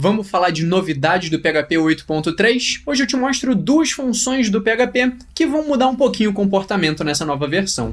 Vamos falar de novidades do PHP 8.3? Hoje eu te mostro duas funções do PHP que vão mudar um pouquinho o comportamento nessa nova versão.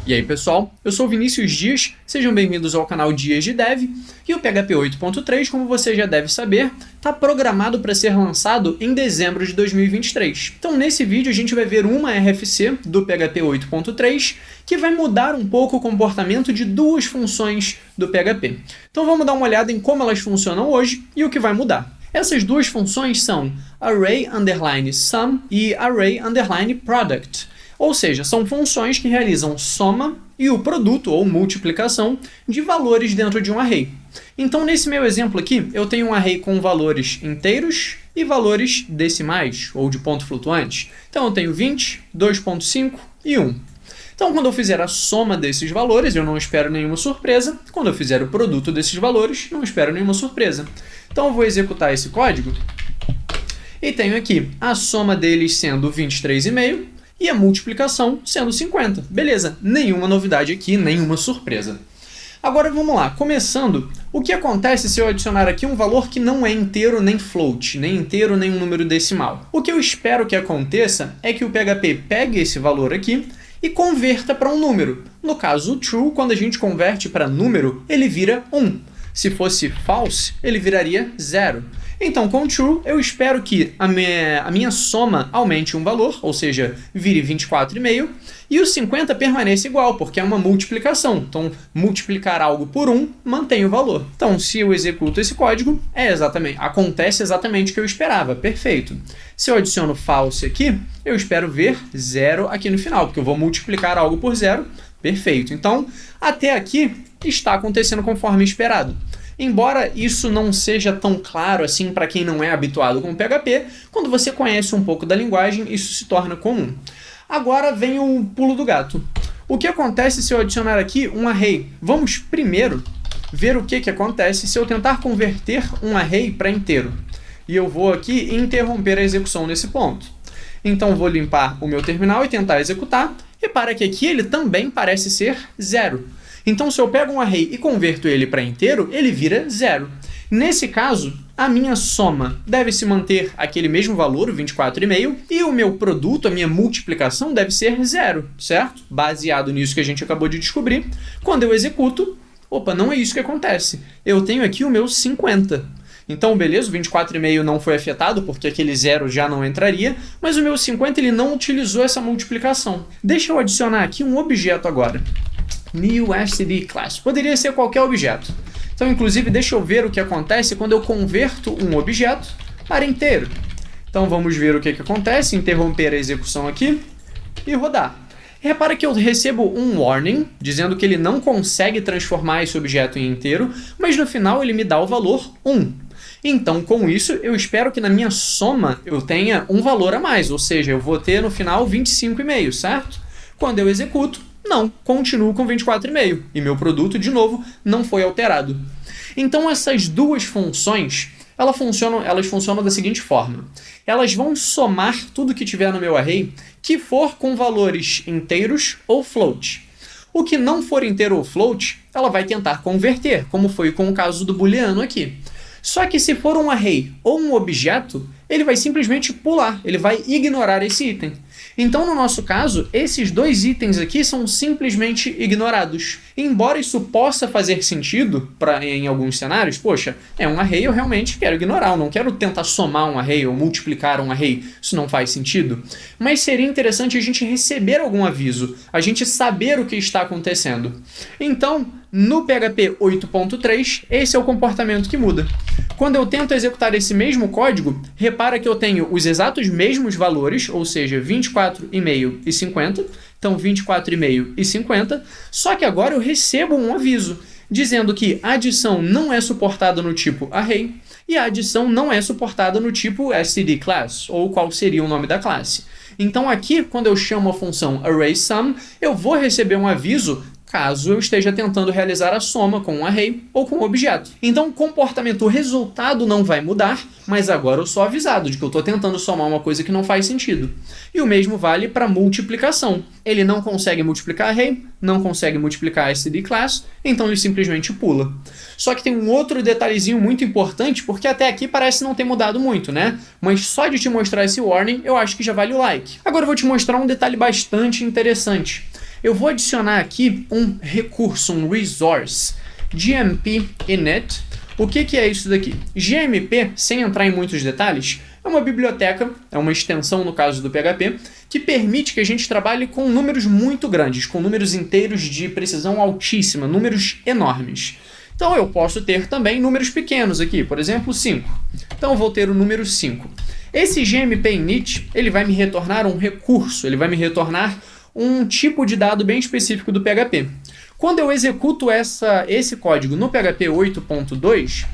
E aí pessoal, eu sou o Vinícius Dias, sejam bem-vindos ao canal Dias de Dev, e o PHP 8.3, como você já deve saber, está programado para ser lançado em dezembro de 2023. Então nesse vídeo a gente vai ver uma RFC do PHP 8.3 que vai mudar um pouco o comportamento de duas funções do PHP. Então vamos dar uma olhada em como elas funcionam hoje e o que vai mudar. Essas duas funções são array_sum e array_product. Ou seja, são funções que realizam soma e o produto ou multiplicação de valores dentro de um array. Então, nesse meu exemplo aqui, eu tenho um array com valores inteiros e valores decimais, ou de ponto flutuante. Então, eu tenho 20, 2.5 e 1. Então, quando eu fizer a soma desses valores, eu não espero nenhuma surpresa. Quando eu fizer o produto desses valores, não espero nenhuma surpresa. Então, eu vou executar esse código e tenho aqui a soma deles sendo 23,5 e a multiplicação sendo 50. Beleza, nenhuma novidade aqui, nenhuma surpresa. Agora vamos lá, começando, o que acontece se eu adicionar aqui um valor que não é inteiro nem float, nem inteiro nem um número decimal? O que eu espero que aconteça é que o PHP pegue esse valor aqui e converta para um número. No caso, o true, quando a gente converte para número, ele vira 1. Se fosse false, ele viraria 0. Então, com true, eu espero que a minha soma aumente um valor, ou seja, vire 24,5, e o 50 permaneça igual, porque é uma multiplicação. Então, multiplicar algo por 1 mantém o valor. Então, se eu executo esse código, acontece exatamente o que eu esperava. Perfeito. Se eu adiciono false aqui, eu espero ver 0 aqui no final, porque eu vou multiplicar algo por 0. Perfeito. Então, até aqui está acontecendo conforme esperado. Embora isso não seja tão claro assim para quem não é habituado com o PHP, quando você conhece um pouco da linguagem, isso se torna comum. Agora vem o pulo do gato. O que acontece se eu adicionar aqui um array? Vamos primeiro ver o que acontece se eu tentar converter um array para inteiro. E eu vou aqui interromper a execução nesse ponto. Então vou limpar o meu terminal e tentar executar. Repara que aqui ele também parece ser 0. Então, se eu pego um array e converto ele para inteiro, ele vira 0. Nesse caso, a minha soma deve se manter aquele mesmo valor, 24,5, e o meu produto, a minha multiplicação, deve ser 0, certo? Baseado nisso que a gente acabou de descobrir, quando eu executo, não é isso que acontece. Eu tenho aqui o meu 50. Então, beleza, o 24,5 não foi afetado, porque aquele 0 já não entraria, mas o meu 50 ele não utilizou essa multiplicação. Deixa eu adicionar aqui um objeto agora. New std class. Poderia ser qualquer objeto. Então, inclusive, deixa eu ver o que acontece quando eu converto um objeto para inteiro. Então, vamos ver o que acontece. Interromper a execução aqui e rodar. Repara que eu recebo um warning dizendo que ele não consegue transformar esse objeto em inteiro, mas no final ele me dá o valor 1. Então, com isso, eu espero que na minha soma eu tenha um valor a mais, ou seja, eu vou ter no final 25,5, certo? Quando eu executo, não, continuo com 24,5 e meu produto, de novo, não foi alterado. Então, essas duas funções, elas funcionam da seguinte forma. Elas vão somar tudo que tiver no meu array que for com valores inteiros ou float. O que não for inteiro ou float, ela vai tentar converter, como foi com o caso do booleano aqui. Só que se for um array ou um objeto, ele vai simplesmente pular, ele vai ignorar esse item. Então, no nosso caso, esses dois itens aqui são simplesmente ignorados. Embora isso possa fazer sentido em alguns cenários, poxa, é um array, eu realmente quero ignorar, eu não quero tentar somar um array ou multiplicar um array, isso não faz sentido. Mas seria interessante a gente receber algum aviso, a gente saber o que está acontecendo. Então, no PHP 8.3, esse é o comportamento que muda. Quando eu tento executar esse mesmo código, repara que eu tenho os exatos mesmos valores, ou seja, 24,5 e 50, então 24,5 e 50, só que agora eu recebo um aviso dizendo que a adição não é suportada no tipo array e a adição não é suportada no tipo std class, ou qual seria o nome da classe. Então aqui, quando eu chamo a função array_sum, eu vou receber um aviso caso eu esteja tentando realizar a soma com um array ou com um objeto. Então o comportamento, o resultado não vai mudar, mas agora eu sou avisado de que eu estou tentando somar uma coisa que não faz sentido. E o mesmo vale para multiplicação. Ele não consegue multiplicar array, não consegue multiplicar std class, então ele simplesmente pula. Só que tem um outro detalhezinho muito importante, porque até aqui parece não ter mudado muito, né? Mas só de te mostrar esse warning, eu acho que já vale o like. Agora eu vou te mostrar um detalhe bastante interessante. Eu vou adicionar aqui um recurso, um resource, gmp init. O que é isso daqui? GMP, sem entrar em muitos detalhes, é uma biblioteca, é uma extensão no caso do PHP, que permite que a gente trabalhe com números muito grandes, com números inteiros de precisão altíssima, números enormes. Então eu posso ter também números pequenos aqui, por exemplo, 5. Então eu vou ter o número 5. Esse gmp init, ele vai me retornar um recurso, ele vai me retornar um tipo de dado bem específico do PHP. Quando eu executo esse código no PHP 8.2,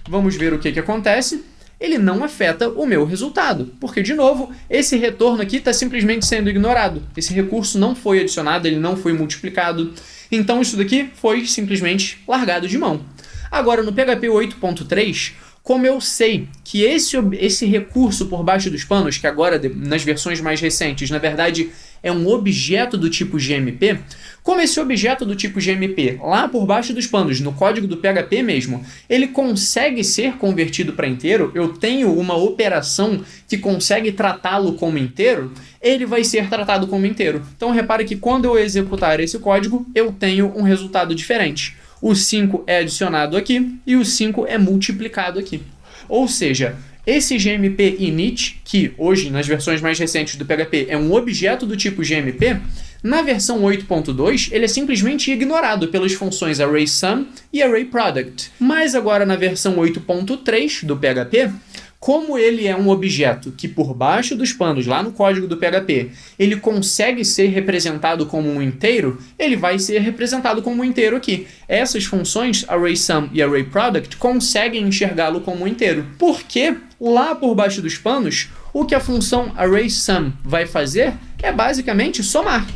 vamos ver o que acontece. Ele não afeta o meu resultado, porque, de novo, esse retorno aqui está simplesmente sendo ignorado. Esse recurso não foi adicionado, ele não foi multiplicado. Então isso daqui foi simplesmente largado de mão. Agora, no PHP 8.3, como eu sei que esse recurso por baixo dos panos, que agora, nas versões mais recentes, na verdade, é um objeto do tipo GMP, como esse objeto do tipo GMP, lá por baixo dos panos, no código do PHP mesmo, ele consegue ser convertido para inteiro, eu tenho uma operação que consegue tratá-lo como inteiro, ele vai ser tratado como inteiro. Então repare que quando eu executar esse código, eu tenho um resultado diferente. O 5 é adicionado aqui e o 5 é multiplicado aqui. Ou seja, esse gmp init, que hoje nas versões mais recentes do PHP é um objeto do tipo GMP, na versão 8.2 ele é simplesmente ignorado pelas funções arraysum e arrayProduct. Mas agora na versão 8.3 do PHP, como ele é um objeto que por baixo dos panos, lá no código do PHP, ele consegue ser representado como um inteiro, ele vai ser representado como um inteiro aqui. Essas funções, arraysum e arrayProduct, conseguem enxergá-lo como um inteiro. Porque lá por baixo dos panos, o que a função arraysum vai fazer é basicamente somar.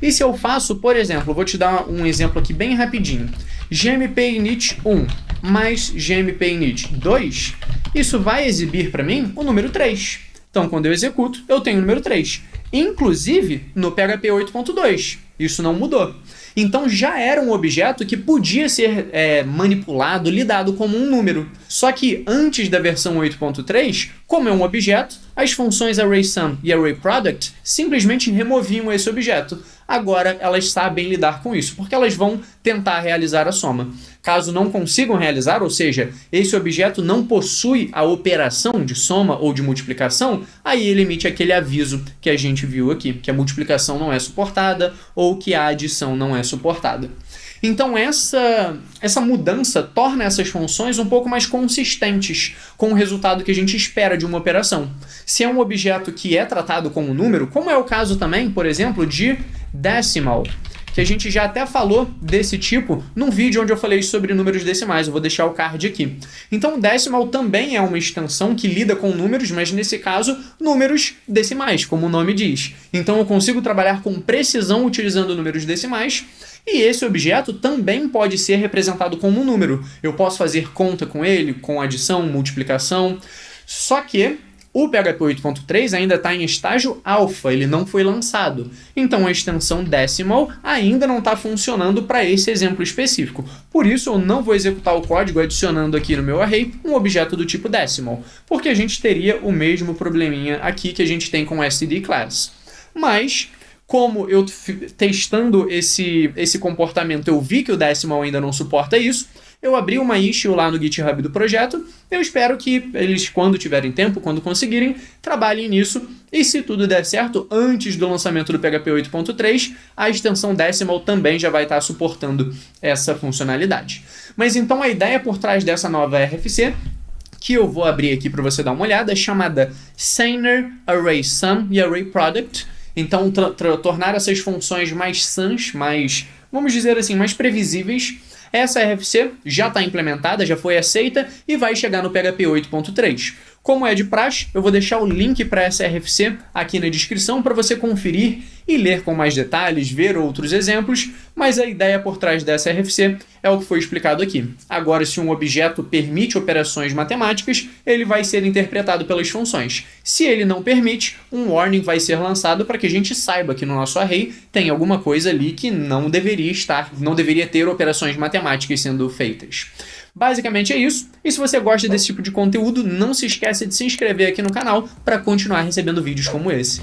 E se eu faço, por exemplo, vou te dar um exemplo aqui bem rapidinho. gmp init 1 mais gmp init 2, isso vai exibir para mim o número 3. Então, quando eu executo, eu tenho o número 3. Inclusive, no PHP 8.2, isso não mudou. Então, já era um objeto que podia ser manipulado, lidado como um número. Só que antes da versão 8.3, como é um objeto, as funções arraysum e arrayProduct simplesmente removiam esse objeto. Agora elas sabem lidar com isso, porque elas vão tentar realizar a soma. Caso não consigam realizar, ou seja, esse objeto não possui a operação de soma ou de multiplicação, aí ele emite aquele aviso que a gente viu aqui, que a multiplicação não é suportada ou que a adição não é suportada. Então essa mudança torna essas funções um pouco mais consistentes com o resultado que a gente espera de uma operação. Se é um objeto que é tratado como número, como é o caso também, por exemplo, de decimal, que a gente já até falou desse tipo num vídeo onde eu falei sobre números decimais, eu vou deixar o card aqui. Então decimal também é uma extensão que lida com números, mas nesse caso, números decimais, como o nome diz. Então eu consigo trabalhar com precisão utilizando números decimais, e esse objeto também pode ser representado como um número. Eu posso fazer conta com ele, com adição, multiplicação, só que o PHP 8.3 ainda está em estágio alfa, ele não foi lançado. Então a extensão decimal ainda não está funcionando para esse exemplo específico. Por isso eu não vou executar o código adicionando aqui no meu array um objeto do tipo decimal, porque a gente teria o mesmo probleminha aqui que a gente tem com std class. Mas como eu testando esse comportamento eu vi que o decimal ainda não suporta isso, eu abri uma issue lá no GitHub do projeto, eu espero que eles, quando tiverem tempo, quando conseguirem, trabalhem nisso, e se tudo der certo, antes do lançamento do PHP 8.3, a extensão decimal também já vai estar suportando essa funcionalidade. Mas então a ideia por trás dessa nova RFC, que eu vou abrir aqui para você dar uma olhada, é chamada Saner ArraySum e ArrayProduct. Então tornar essas funções mais sãs, mais, vamos dizer assim, mais previsíveis. Essa RFC já está implementada, já foi aceita e vai chegar no PHP 8.3. Como é de praxe, eu vou deixar o link para essa RFC aqui na descrição para você conferir e ler com mais detalhes, ver outros exemplos, mas a ideia por trás dessa RFC é o que foi explicado aqui. Agora, se um objeto permite operações matemáticas, ele vai ser interpretado pelas funções. Se ele não permite, um warning vai ser lançado para que a gente saiba que no nosso array tem alguma coisa ali que não deveria ter operações matemáticas sendo feitas. Basicamente é isso, e se você gosta desse tipo de conteúdo, não se esqueça de se inscrever aqui no canal para continuar recebendo vídeos como esse.